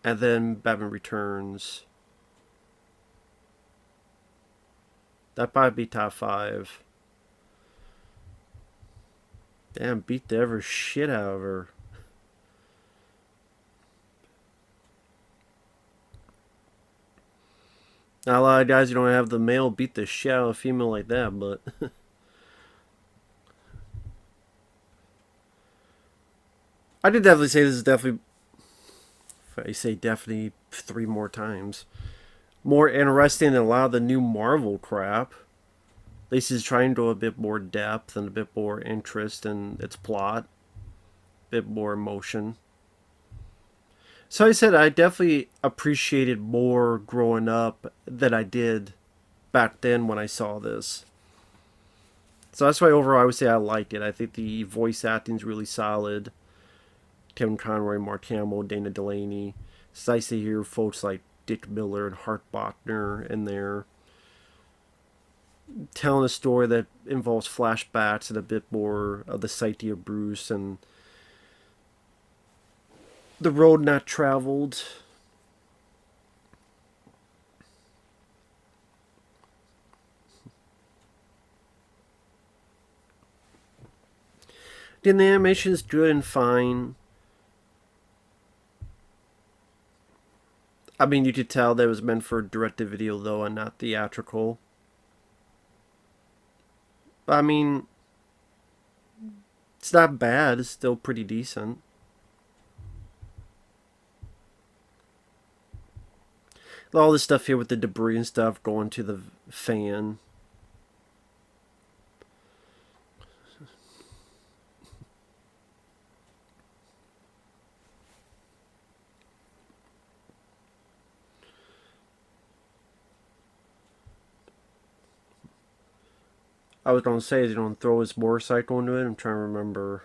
and then Batman Returns. That'd probably be top 5. Damn, beat the ever shit out of her. Not a lot of guys, you don't have the male beat the shit out of a female like that, but... I did definitely say this is definitely... If I say definitely 3 more times. More interesting than a lot of the new Marvel crap. At least it's trying to go a bit more depth and a bit more interest in its plot. A bit more emotion. So I said I definitely appreciated more growing up than I did back then when I saw this. So that's why overall I would say I like it. I think the voice acting is really solid. Tim Conroy, Mark Hamill, Dana Delany. It's nice to hear folks like Dick Miller and Hart Bochner in there telling a story that involves flashbacks and a bit more of the psyche of Bruce and the road not traveled. Then the animation is good and fine. I mean, you could tell that it was meant for direct-to-video, though, and not theatrical. I mean, it's not bad. It's still pretty decent. All this stuff here with the debris and stuff going to the fan. I was going to say, they don't throw his motorcycle into it. I'm trying to remember.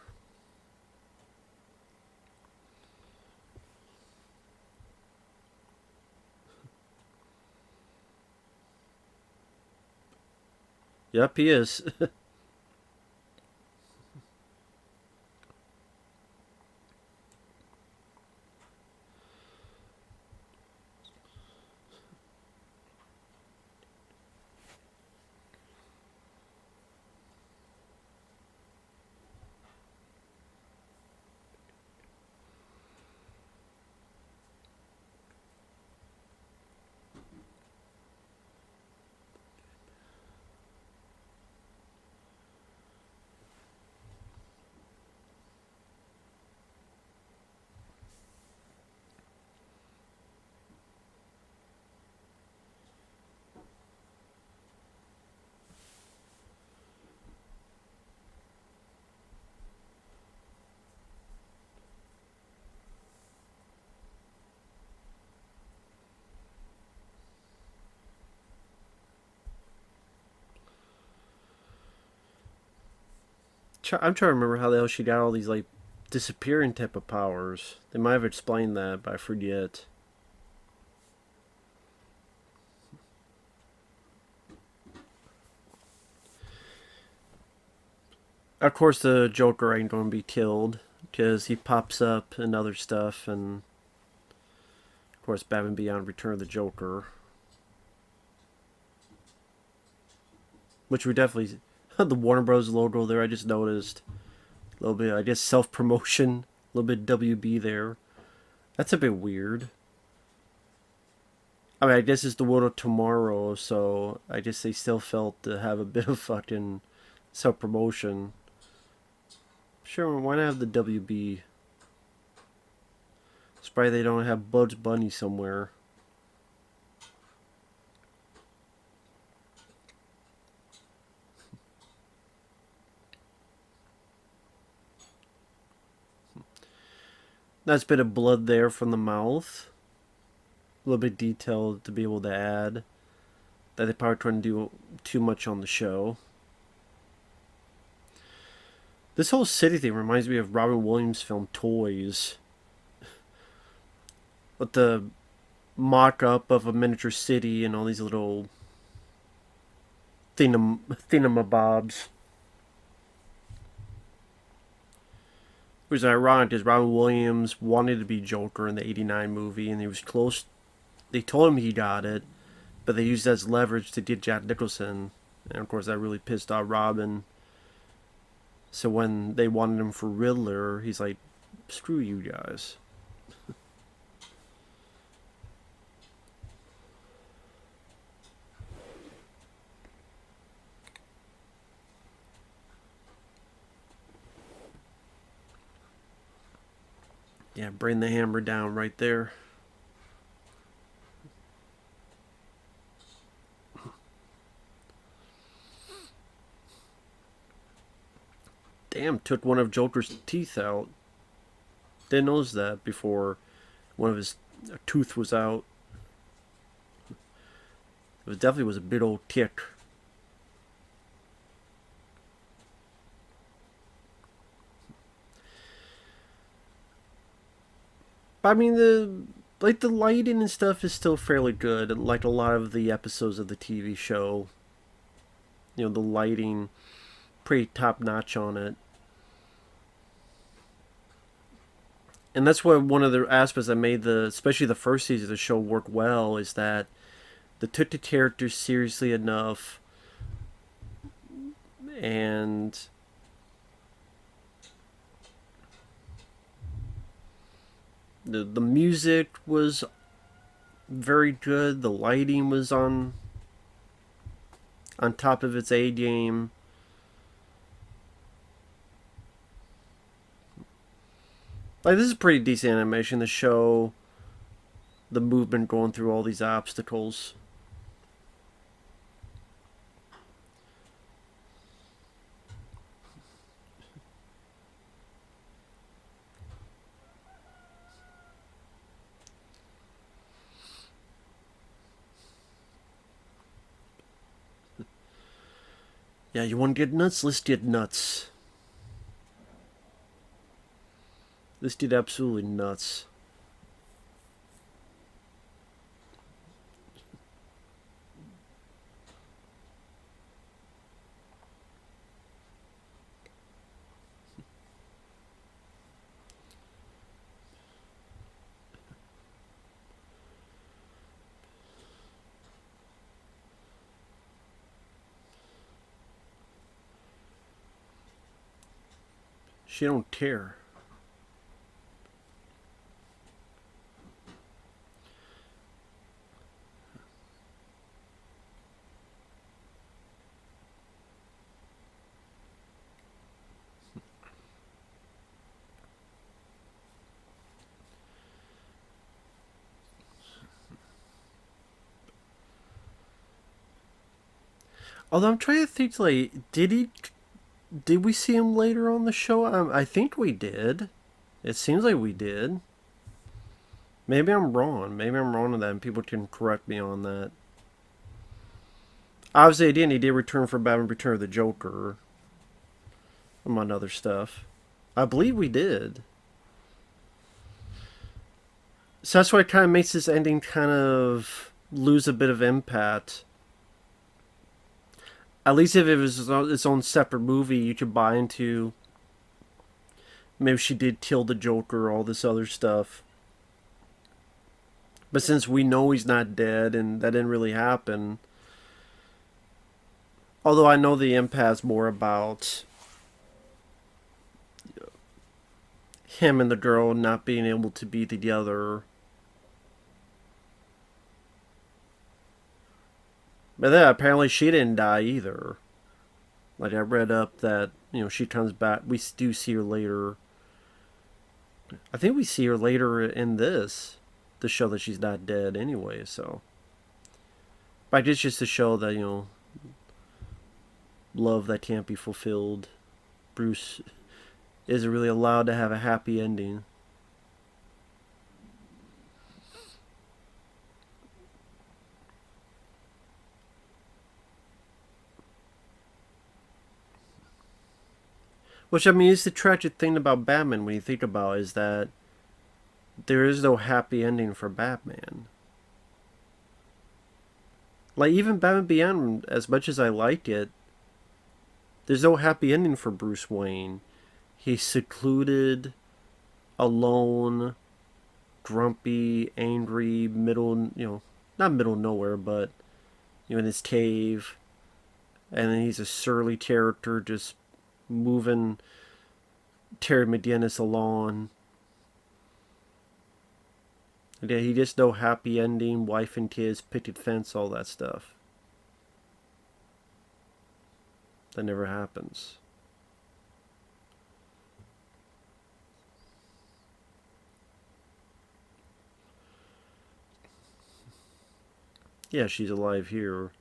Yep, he is. I'm trying to remember how the hell she got all these, like, disappearing type of powers. They might have explained that, but I forget. Of course, the Joker ain't going to be killed because he pops up and other stuff, and of course, Batman Beyond Return of the Joker, which we definitely the Warner Bros. Logo there. I just noticed a little bit. I guess self promotion, a little bit WB there. That's a bit weird. I mean, I guess it's the world of tomorrow, so I guess they still felt to have a bit of fucking self promotion. Sure, why not have the WB? It's probably they don't have Bugs Bunny somewhere. Nice bit of blood there from the mouth. A little bit detailed to be able to add. That they probably trying to do too much on the show. This whole city thing reminds me of Robin Williams' film Toys. With the mock-up of a miniature city and all these little thingamabobs. Which is ironic because Robin Williams wanted to be Joker in the '89 movie, and he was close. They told him he got it, but they used that as leverage to get Jack Nicholson. And of course that really pissed off Robin. So when they wanted him for Riddler, he's like, screw you guys. Yeah, bring the hammer down right there. Damn, took one of Joker's teeth out. Didn't notice that before one of his tooth was out. It definitely was a big old tick. But I mean, the lighting and stuff is still fairly good. Like a lot of the episodes of the TV show, you know, the lighting pretty top notch on it. And that's what one of the aspects that made especially the first season of the show work well, is that they took the characters seriously enough, and the music was very good. The lighting was on top of its A game. Like, this is pretty decent animation to show the movement going through all these obstacles. Yeah, you want to get nuts? Let's get nuts. This did absolutely nuts. She don't care. Although I'm trying to think, like, did we see him later on the show? I think we did. It seems like we did. Maybe I'm wrong. Maybe I'm wrong on that, and people can correct me on that. Obviously, he didn't. He did return for Batman Return of the Joker, among other stuff. I believe we did. So that's why it kind of makes this ending kind of lose a bit of impact. At least if it was its own separate movie, you could buy into. Maybe she did kill the Joker, all this other stuff. But since we know he's not dead and that didn't really happen. Although I know the impact's more about him and the girl not being able to be together. But then apparently she didn't die either. Like, I read up that, you know, she comes back. We do see her later. I think we see her later in this to show that she's not dead anyway, so. But it's just to show that, you know, love that can't be fulfilled. Bruce isn't really allowed to have a happy ending. Which, I mean, is the tragic thing about Batman when you think about it, is that there is no happy ending for Batman. Like, even Batman Beyond, as much as I liked it, there's no happy ending for Bruce Wayne. He's secluded, alone, grumpy, angry, not middle nowhere, but, in his cave. And then he's a surly character just moving Terry McGinnis along. Yeah, he just no happy ending, wife and kids, picket fence, all that stuff. That never happens. Yeah, she's alive here.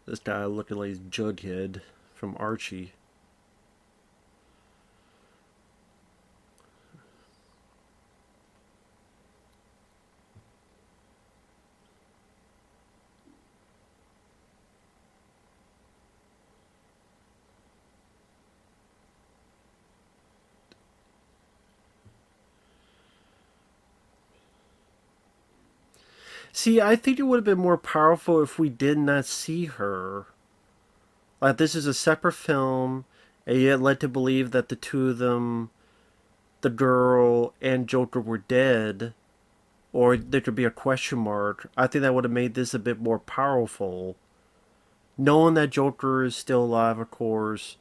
This guy looking like Jughead from Archie. See, I think it would have been more powerful if we did not see her. Like, this is a separate film, and yet led to believe that the two of them, the girl and Joker, were dead, or there could be a question mark. I think that would have made this a bit more powerful. Knowing that Joker is still alive, of course,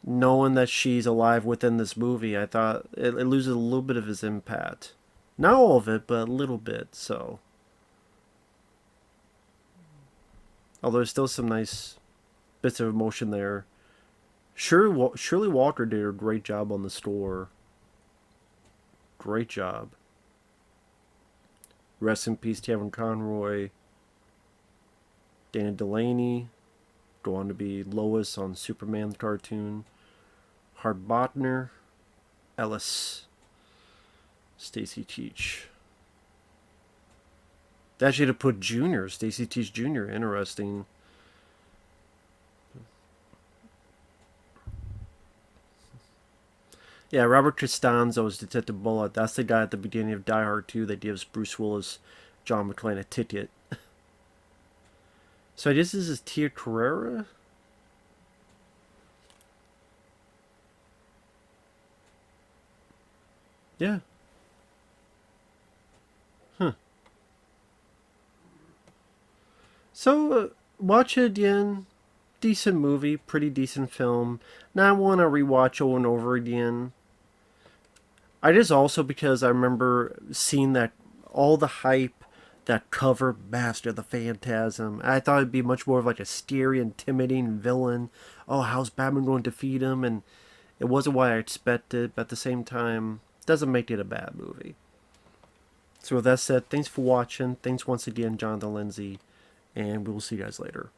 knowing that she's alive within this movie, I thought it loses a little bit of its impact. Not all of it, but a little bit, so. Although there's still some nice bits of emotion there. Shirley Walker did a great job on the score. Great job. Rest in peace, Kevin Conroy. Dana Delany, go on to be Lois on Superman cartoon. Hart Bochner, Ellis, Stacy Keach. They actually had to put Junior, Stacy Keach Jr. Interesting. Yeah, Robert Costanzo is Detective Bullet. That's the guy at the beginning of Die Hard 2 that gives Bruce Willis, John McClane a ticket. So I guess this is Tia Carrera? Yeah. Huh. So, watch it again. Decent movie, pretty decent film. Not want to rewatch over and over again. I just also because I remember seeing that all the hype, that cover, Master the Phantasm. I thought it'd be much more of like a scary, intimidating villain. Oh, how's Batman going to defeat him? And it wasn't what I expected, but at the same time, doesn't make it a bad movie. So with that said, thanks for watching. Thanks once again, Jonathan Lindsey, and we will see you guys later.